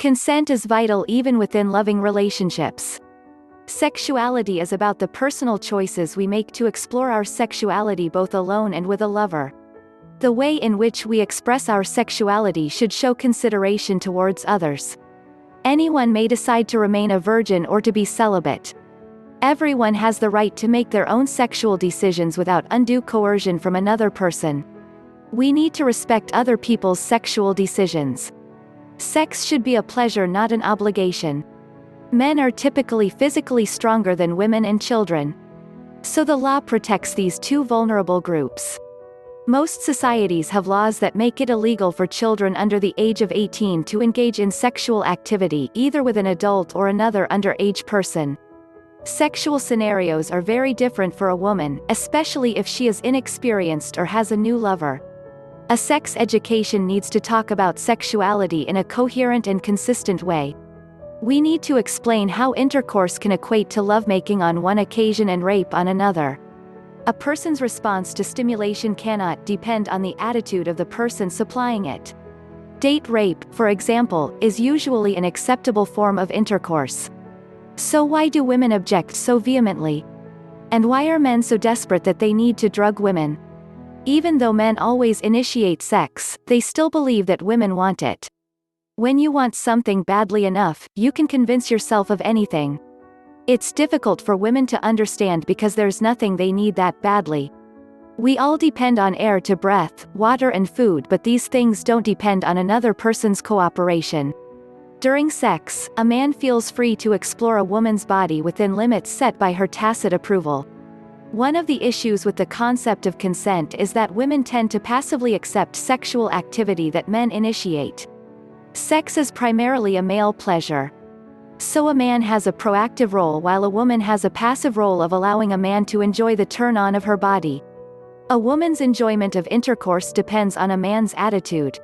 Consent is vital even within loving relationships. Sexuality is about the personal choices we make to explore our sexuality both alone and with a lover. The way in which we express our sexuality should show consideration towards others. Anyone may decide to remain a virgin or to be celibate. Everyone has the right to make their own sexual decisions without undue coercion from another person. We need to respect other people's sexual decisions. Sex should be a pleasure, not an obligation. Men are typically physically stronger than women and children. So the law protects these two vulnerable groups. Most societies have laws that make it illegal for children under the age of 18 to engage in sexual activity either with an adult or another underage person. Sexual scenarios are very different for a woman, especially if she is inexperienced or has a new lover. A sex education needs to talk about sexuality in a coherent and consistent way. We need to explain how intercourse can equate to lovemaking on one occasion and rape on another. A person's response to stimulation cannot depend on the attitude of the person supplying it. Date rape, for example, is usually an acceptable form of intercourse. So why do women object so vehemently? And why are men so desperate that they need to drug women? Even though men always initiate sex, they still believe that women want it. When you want something badly enough, you can convince yourself of anything. It's difficult for women to understand because there's nothing they need that badly. We all depend on air to breath, water and food, but these things don't depend on another person's cooperation. During sex, a man feels free to explore a woman's body within limits set by her tacit approval. One of the issues with the concept of consent is that women tend to passively accept sexual activity that men initiate. Sex is primarily a male pleasure. So a man has a proactive role while a woman has a passive role of allowing a man to enjoy the turn-on of her body. A woman's enjoyment of intercourse depends on a man's attitude.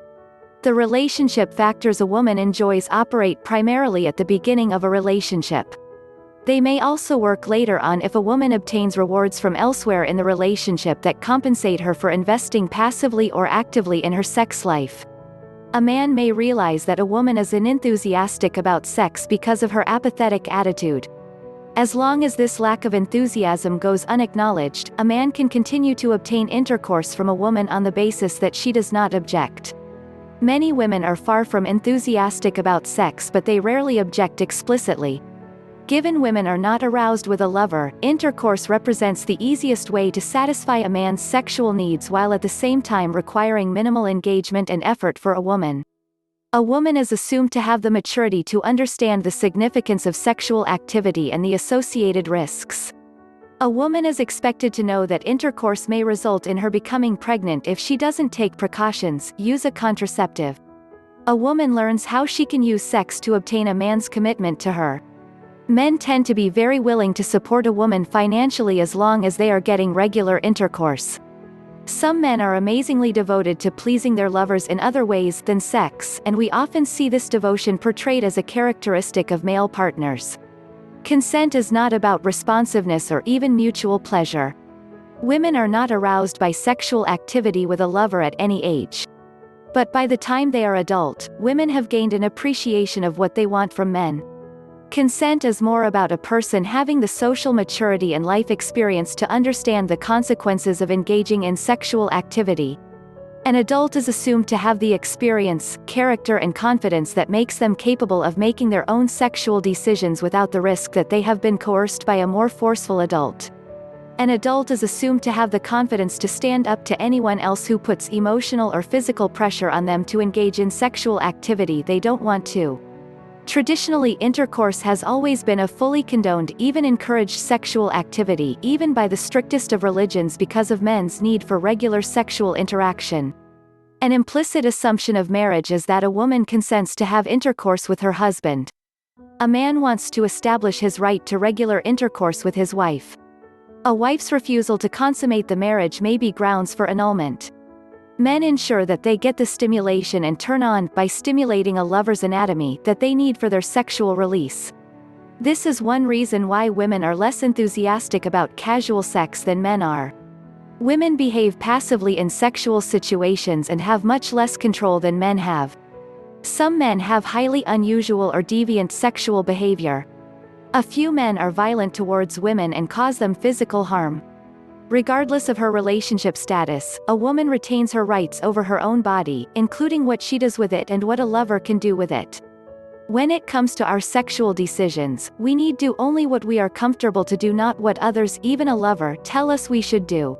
The relationship factors a woman enjoys operate primarily at the beginning of a relationship. They may also work later on if a woman obtains rewards from elsewhere in the relationship that compensate her for investing passively or actively in her sex life. A man may realize that a woman is unenthusiastic about sex because of her apathetic attitude. As long as this lack of enthusiasm goes unacknowledged, a man can continue to obtain intercourse from a woman on the basis that she does not object. Many women are far from enthusiastic about sex, but they rarely object explicitly. Given women are not aroused with a lover, intercourse represents the easiest way to satisfy a man's sexual needs while at the same time requiring minimal engagement and effort for a woman. A woman is assumed to have the maturity to understand the significance of sexual activity and the associated risks. A woman is expected to know that intercourse may result in her becoming pregnant if she doesn't take precautions, use a contraceptive. A woman learns how she can use sex to obtain a man's commitment to her. Men tend to be very willing to support a woman financially as long as they are getting regular intercourse. Some men are amazingly devoted to pleasing their lovers in other ways than sex, and we often see this devotion portrayed as a characteristic of male partners. Consent is not about responsiveness or even mutual pleasure. Women are not aroused by sexual activity with a lover at any age. But by the time they are adult, women have gained an appreciation of what they want from men. Consent is more about a person having the social maturity and life experience to understand the consequences of engaging in sexual activity. An adult is assumed to have the experience, character and confidence that makes them capable of making their own sexual decisions without the risk that they have been coerced by a more forceful adult. An adult is assumed to have the confidence to stand up to anyone else who puts emotional or physical pressure on them to engage in sexual activity they don't want to. Traditionally, intercourse has always been a fully condoned, even encouraged sexual activity, even by the strictest of religions, because of men's need for regular sexual interaction. An implicit assumption of marriage is that a woman consents to have intercourse with her husband. A man wants to establish his right to regular intercourse with his wife. A wife's refusal to consummate the marriage may be grounds for annulment. Men ensure that they get the stimulation and turn on by stimulating a lover's anatomy that they need for their sexual release. This is one reason why women are less enthusiastic about casual sex than men are. Women behave passively in sexual situations and have much less control than men have. Some men have highly unusual or deviant sexual behavior. A few men are violent towards women and cause them physical harm. Regardless of her relationship status, a woman retains her rights over her own body, including what she does with it and what a lover can do with it. When it comes to our sexual decisions, we need do only what we are comfortable to do, not what others, even a lover, tell us we should do.